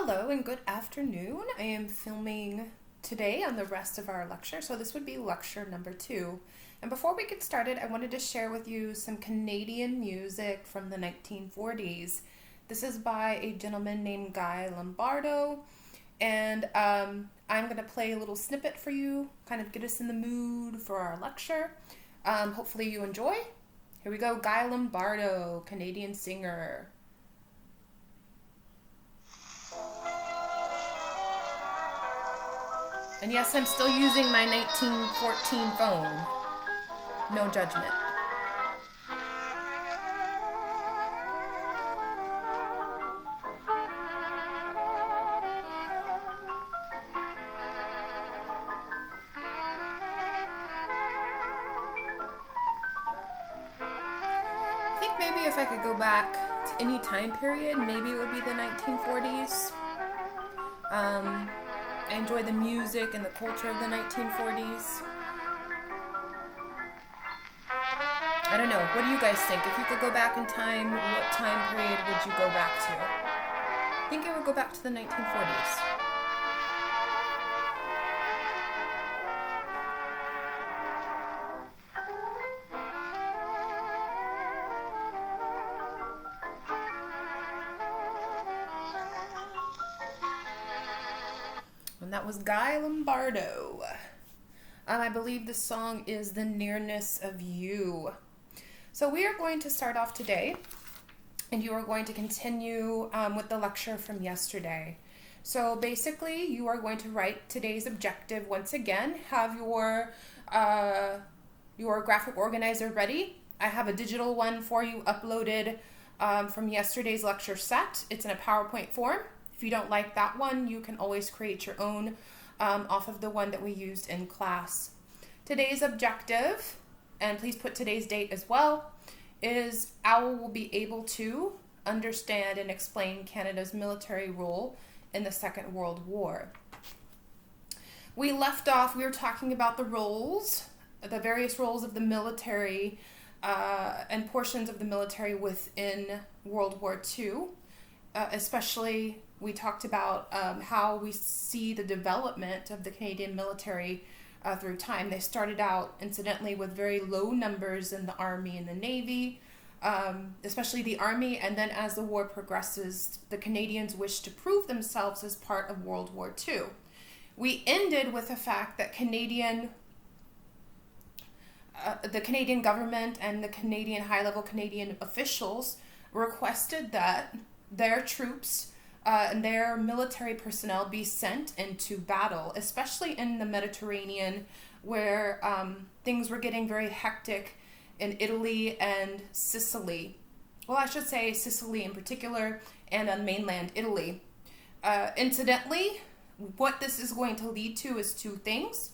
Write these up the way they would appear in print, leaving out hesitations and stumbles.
Hello and good afternoon. I am filming today on the rest of our lecture, so this would be lecture number 2. And before we get started, I wanted to share with you some Canadian music from the 1940s. This is by a gentleman named Guy Lombardo, and I'm going to play a little snippet for you, kind of get us in the mood for our lecture. Hopefully you enjoy. Here we go, Guy Lombardo, Canadian singer. And yes, I'm still using my 1914 phone. No judgment. I think maybe if I could go back to any time period, maybe it would be the 1940s. I enjoy the music and the culture of the 1940s. I don't know. What do you guys think? If you could go back in time, what time period would you go back to? I think I would go back to the 1940s. And that was Guy Lombardo. I believe the song is The Nearness of You. So we are going to start off today, and you are going to continue with the lecture from yesterday. So basically, you are going to write today's objective once again. Have your graphic organizer ready. I have a digital one for you uploaded from yesterday's lecture set. It's in a PowerPoint form. If you don't like that one, you can always create your own off of the one that we used in class. Today's objective, and please put today's date as well, is OWL will be able to understand and explain Canada's military role in the Second World War. We left off, we were talking about the roles, the various roles of the military and portions of the military within World War II, especially we talked about how we see the development of the Canadian military through time. They started out, incidentally, with very low numbers in the Army and the Navy, especially the Army, and then as the war progresses, the Canadians wish to prove themselves as part of World War II. We ended with the fact that the Canadian government and the Canadian high-level Canadian officials requested that their troops and their military personnel be sent into battle, especially in the Mediterranean, where things were getting very hectic in Italy and Sicily. Well, I should say Sicily in particular, and on mainland Italy. Incidentally, what this is going to lead to is two things.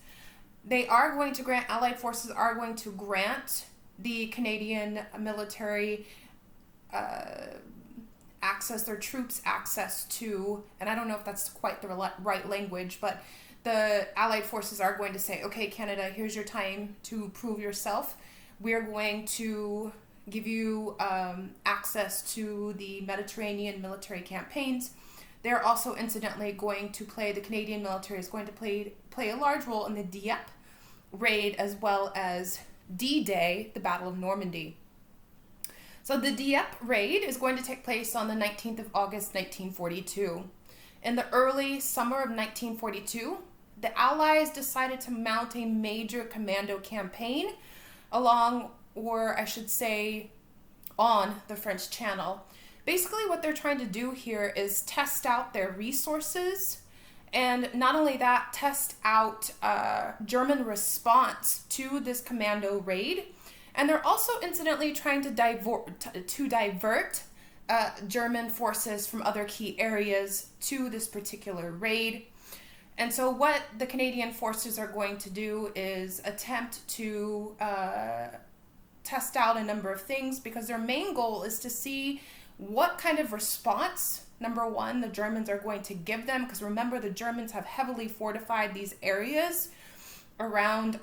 Allied forces are going to grant the Canadian military their troops access to, and I don't know if that's quite the right language, but the Allied forces are going to say, okay, Canada, here's your time to prove yourself. We're going to give you access to the Mediterranean military campaigns. They're also, incidentally, the Canadian military is going to play a large role in the Dieppe raid, as well as D-Day, the Battle of Normandy. So the Dieppe raid is going to take place on the 19th of August, 1942. In the early summer of 1942, the Allies decided to mount a major commando campaign on the French Channel. Basically, what they're trying to do here is test out their resources, and not only that, test out German response to this commando raid. And they're also, incidentally, trying to divert German forces from other key areas to this particular raid. And so what the Canadian forces are going to do is attempt to test out a number of things, because their main goal is to see what kind of response, number one, the Germans are going to give them. Because remember, the Germans have heavily fortified these areas around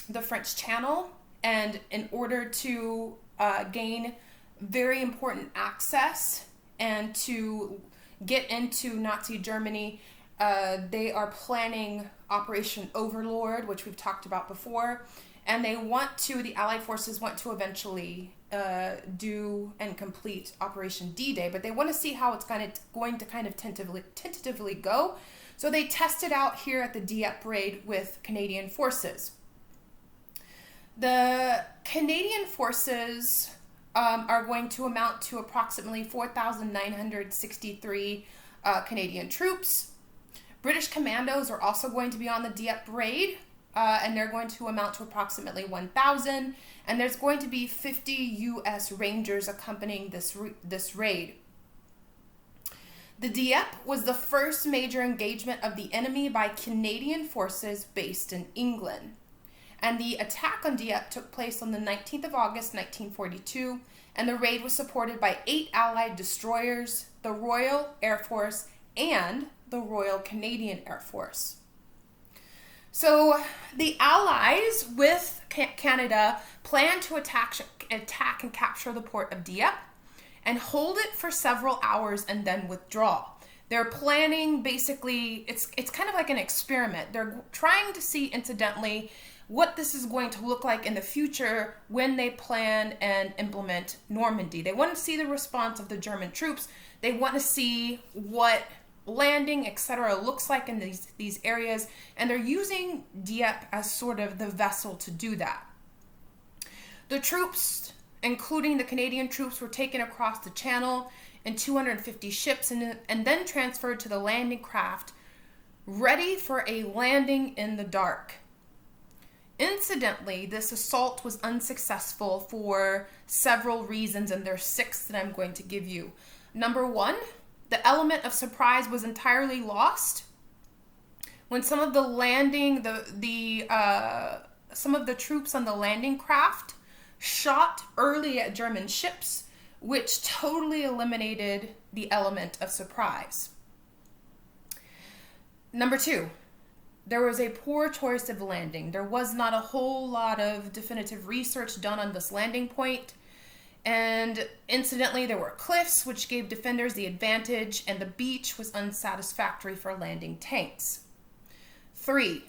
the French Channel. And in order to gain very important access and to get into Nazi Germany. They are planning Operation Overlord, which we've talked about before, and the Allied forces want to eventually do and complete Operation D-Day, but they want to see how it's going to kind of tentatively go. So they test it out here at the Dieppe raid with Canadian forces. The Canadian forces are going to amount to approximately 4,963 Canadian troops. British commandos are also going to be on the Dieppe raid, and they're going to amount to approximately 1,000. And there's going to be 50 U.S. Rangers accompanying this raid. The Dieppe was the first major engagement of the enemy by Canadian forces based in England. And the attack on Dieppe took place on the 19th of August, 1942, and the raid was supported by 8 Allied destroyers, the Royal Air Force, and the Royal Canadian Air Force. So the Allies with Canada planned to attack and capture the port of Dieppe and hold it for several hours and then withdraw. They're planning basically, it's kind of like an experiment. They're trying to see, incidentally, what this is going to look like in the future when they plan and implement Normandy. They want to see the response of the German troops. They want to see what landing, etc., looks like in these areas, and they're using Dieppe as sort of the vessel to do that. The troops, including the Canadian troops, were taken across the channel in 250 ships and then transferred to the landing craft, ready for a landing in the dark. Incidentally, this assault was unsuccessful for several reasons, and there's 6 that I'm going to give you. Number 1, the element of surprise was entirely lost. When some of the some of the troops on the landing craft shot early at German ships, which totally eliminated the element of surprise. Number 2, there was a poor choice of landing. There was not a whole lot of definitive research done on this landing point. And incidentally, there were cliffs, which gave defenders the advantage, and the beach was unsatisfactory for landing tanks. 3,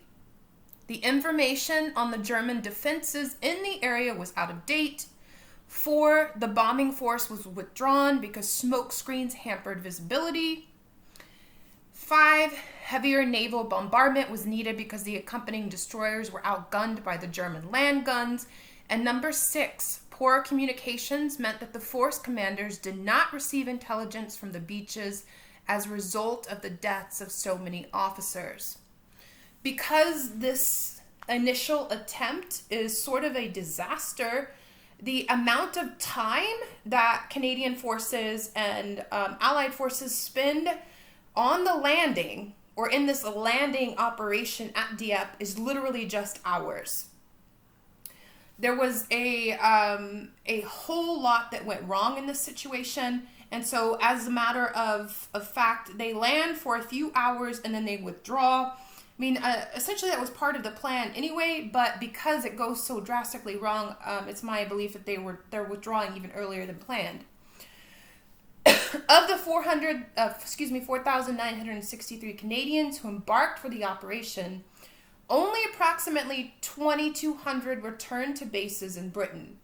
the information on the German defenses in the area was out of date. 4, the bombing force was withdrawn because smoke screens hampered visibility. 5, heavier naval bombardment was needed because the accompanying destroyers were outgunned by the German land guns. And number 6, poor communications meant that the force commanders did not receive intelligence from the beaches as a result of the deaths of so many officers. Because this initial attempt is sort of a disaster, the amount of time that Canadian forces and Allied forces spend on the landing or in this landing operation at Dieppe is literally just hours. There was a whole lot that went wrong in this situation, and so as a matter of fact, they land for a few hours and then they withdraw. I mean, essentially that was part of the plan anyway, but because it goes so drastically wrong, it's my belief that they're withdrawing even earlier than planned. Of the 4,963 Canadians who embarked for the operation, only approximately 2,200 returned to bases in Britain.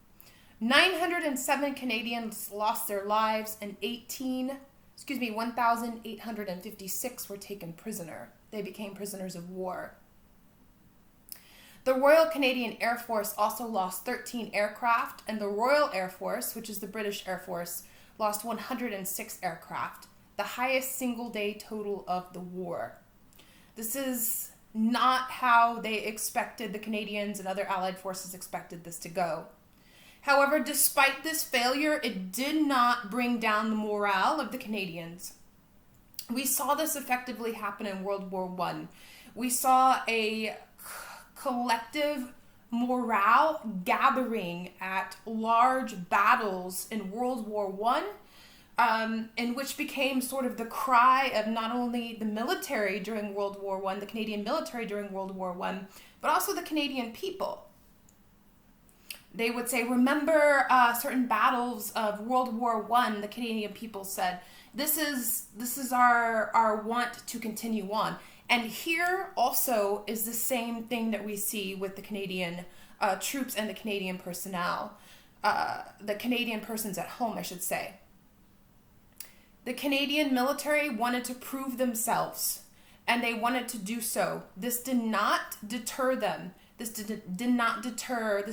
907 Canadians lost their lives, and 1,856 were taken prisoner. They became prisoners of war. The Royal Canadian Air Force also lost 13 aircraft, and the Royal Air Force, which is the British Air Force, lost 106 aircraft, the highest single-day total of the war. This is not how they expected, the Canadians and other Allied forces expected this to go. However, despite this failure, it did not bring down the morale of the Canadians. We saw this effectively happen in World War I. We saw a collective morale gathering at large battles in World War I, in which became sort of the cry of not only the military during World War I, the Canadian military during World War I, but also the Canadian people. They would say, remember certain battles of World War I, the Canadian people said, this is our want to continue on. And here also is the same thing that we see with the Canadian troops and the Canadian personnel, the Canadian persons at home, I should say. The Canadian military wanted to prove themselves, and they wanted to do so. This did not deter them. This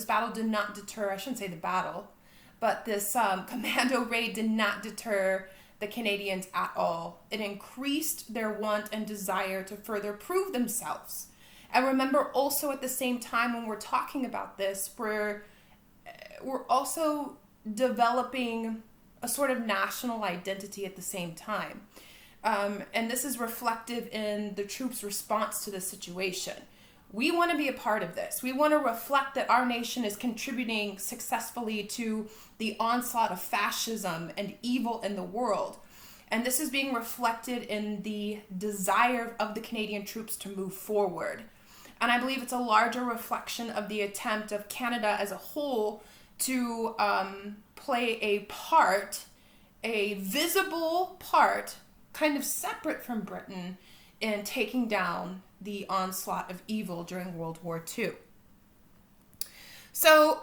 battle did not deter, I shouldn't say the battle, but this commando raid did not deter the Canadians at all. It increased their want and desire to further prove themselves. And remember also at the same time when we're talking about this, we're also developing a sort of national identity at the same time. And this is reflective in the troops' response to the situation. We want to be a part of this. We want to reflect that our nation is contributing successfully to the onslaught of fascism and evil in the world. And this is being reflected in the desire of the Canadian troops to move forward. And I believe it's a larger reflection of the attempt of Canada as a whole to play a part, a visible part, kind of separate from Britain, in taking down the onslaught of evil during World War II. So,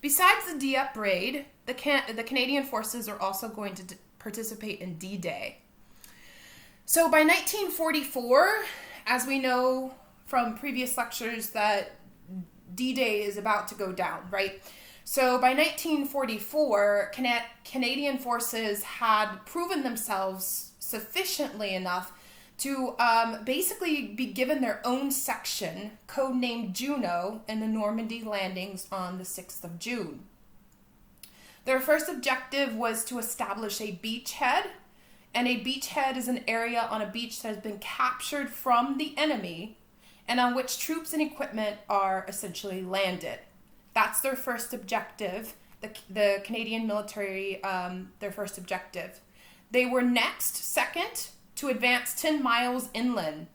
besides the Dieppe raid, the Canadian forces are also going to participate in D-Day. So by 1944, as we know from previous lectures, that D-Day is about to go down, right? So by 1944, Canadian forces had proven themselves sufficiently enough to basically be given their own section, codenamed Juno, in the Normandy landings on the 6th of June. Their first objective was to establish a beachhead, and a beachhead is an area on a beach that has been captured from the enemy and on which troops and equipment are essentially landed. That's their first objective, the Canadian military, their first objective. They were second, to advance 10 miles inland.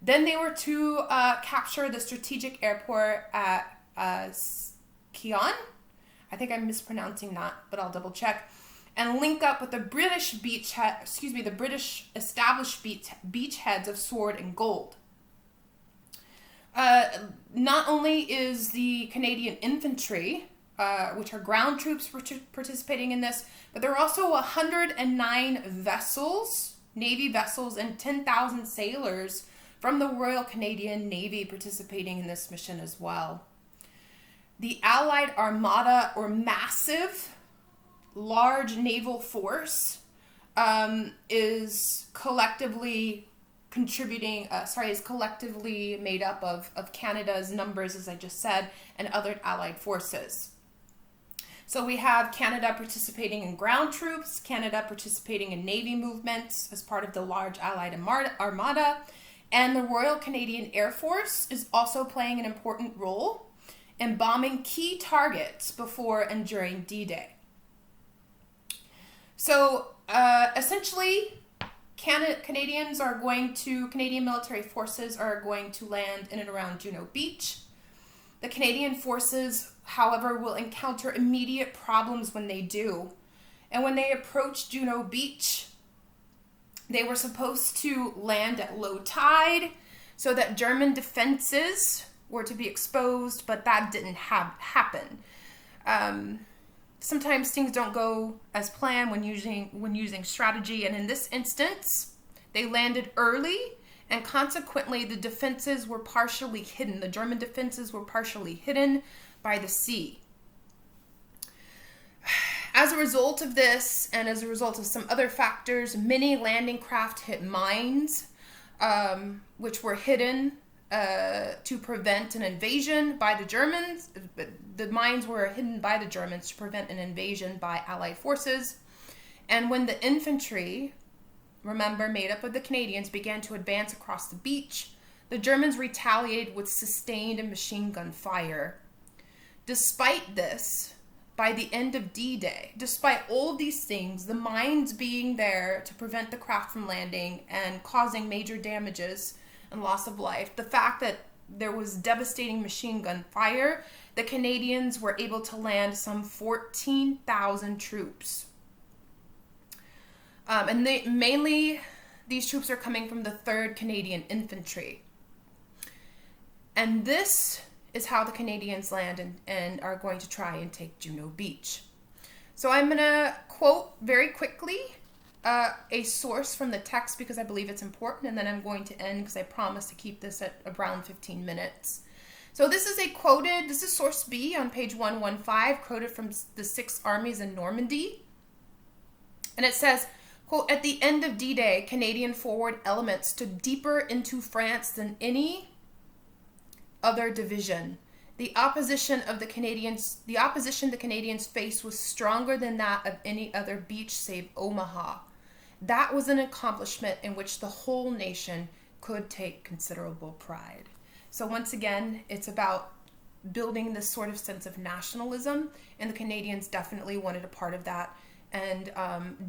Then they were to capture the strategic airport at Quion. I think I'm mispronouncing that, but I'll double check. And link up with the British the British established beachheads of Sword and Gold. Not only is the Canadian infantry, which are ground troops, participating in this, but there are also 109 vessels, Navy vessels, and 10,000 sailors from the Royal Canadian Navy participating in this mission as well. The Allied Armada, or massive, large naval force, is collectively made up of Canada's numbers, as I just said, and other Allied forces. So we have Canada participating in ground troops, Canada participating in Navy movements as part of the large Allied Armada, and the Royal Canadian Air Force is also playing an important role in bombing key targets before and during D-Day. So essentially, Canadian military forces are going to land in and around Juno Beach. The Canadian forces, however, will encounter immediate problems when they do. And when they approach Juno Beach, they were supposed to land at low tide so that German defenses were to be exposed, but that didn't happen. Sometimes things don't go as planned when using strategy, and in this instance, they landed early, and consequently the defenses were partially hidden. The German defenses were partially hidden by the sea. As a result of this, and as a result of some other factors, many landing craft hit mines, which were hidden to prevent an invasion by the Germans. The mines were hidden by the Germans to prevent an invasion by Allied forces. And when the infantry, remember, made up of the Canadians, began to advance across the beach, the Germans retaliated with sustained machine gun fire. Despite this, by the end of D-Day, despite all of these things, the mines being there to prevent the craft from landing and causing major damages and loss of life, the fact that there was devastating machine gun fire, the Canadians were able to land some 14,000 troops. And mainly these troops are coming from the 3rd Canadian Infantry. And this is how the Canadians land and are going to try and take Juno Beach. So I'm going to quote very quickly a source from the text because I believe it's important, and then I'm going to end because I promise to keep this at around 15 minutes. So this is source B on page 115, quoted from the 6th Armies in Normandy. And it says, quote, "At the end of D-Day, Canadian forward elements stood deeper into France than any other division. The opposition the Canadians faced was stronger than that of any other beach save Omaha. That was an accomplishment in which the whole nation could take considerable pride." So once again, it's about building this sort of sense of nationalism, and the Canadians definitely wanted a part of that, and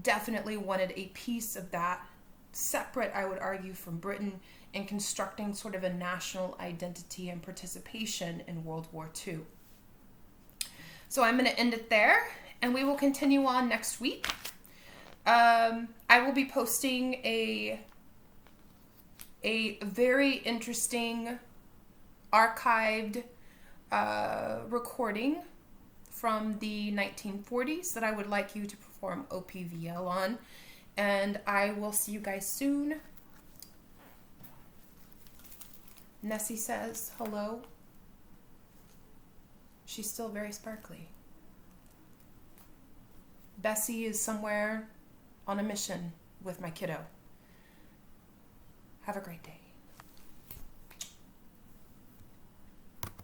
definitely wanted a piece of that, separate, I would argue, from Britain, in constructing sort of a national identity and participation in World War II. So I'm going to end it there, and we will continue on next week. I will be posting a very interesting archived recording from the 1940s that I would like you to perform OPVL on, and I will see you guys soon. Nessie says hello. She's still very sparkly. Bessie is somewhere on a mission with my kiddo. Have a great day.